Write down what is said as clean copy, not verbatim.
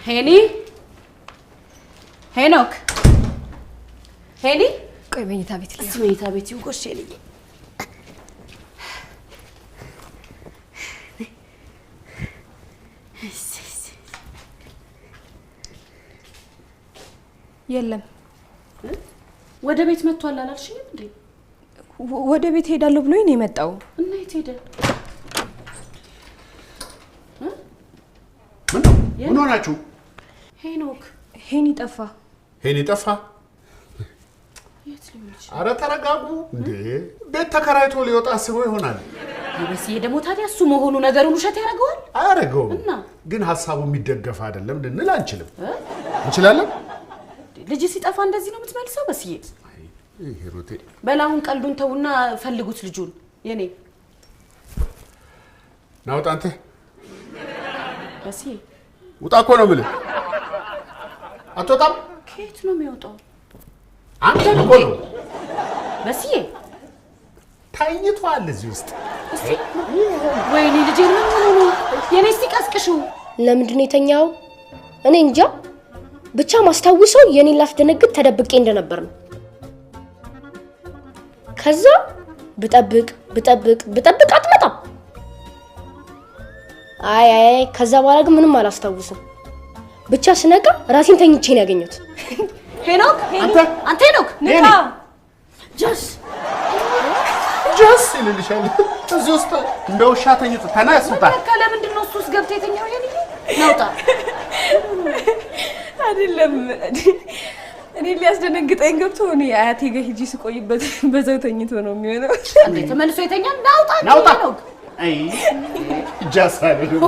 ሄኒ ሄኖክ ሄኒ ቆይ መኝታ ቤት ልያ መኝታ ቤት ይውቆሽ ሄኒ የለም ወደ ቤት መጥቷል አላልሽኝ እንዴ? ወደ ቤት ሄዳለሁ ብሎኝ ነው የመጣው። እና የት ሄደ? ምን ሆናችሁ? ሄኖክ ሄኒ ጠፋ። ሄኒ ጠፋ? የት ልምጭ? አረ ተረጋጉ እንዴ! ቤት ተከራይቶ ሊወጣ አስቦ ይሆናል። ይበስዬ ደግሞ ታዲያ እሱ መሆኑ ነገሩን ውሸት ያደርገዋል? አያደርገውም። እና ግን ሐሳቡ የሚደገፍ አይደለም ልንል አንችልም። እንችላለን? ልጅ ሲጠፋ እንደዚህ ነው የምትመልሰው? በስዬ ሂሩቴ በላሁን ቀልዱን ተውና ፈልጉት ልጁን። የኔ ናውጣ አንተ በስዬ ውጣ እኮ ነው የምልህ። አትወጣም? ከየት ነው የሚወጣው? አንተ እኮ ነው በስዬ ታይቷል እዚህ ውስጥ። እስቲ ወይኔ ልጄ ምን ሆኖ ነው? የኔ እስቲ ቀስቅሽው። ለምንድን ነው የተኛው? እኔ እንጃ ብቻ ማስታውሰው የኔን ላስደነግጥ ተደብቄ እንደነበር ነው። ከዛ ብጠብቅ አትመጣም። አይ ከዛ በኋላ ግን ምንም አላስታውስም። ብቻ ስነቃ ራሴን ተኝቼ ነው ያገኘሁት። ሄኖክ አንተ ሄኖክ ንቃ። ጀስ ይልልሻል እዚህ ውስጥ እንደ ውሻ ተኝቶ ተነስታ። በቃ ለምንድን ነው እሱ ውስጥ ገብተህ የተኛው? ሄኒ ናውጣ አይደለም እኔ ሊያስደነግጠኝ ገብቶ እኔ አያቴ ጋር ሂጂ ስቆይበት በዛው ተኝቶ ነው የሚሆነው። እንዴ ተመልሶ የተኛል? ናውጣ ናውጣ ሄኖክ አይ ጃስ አይደለም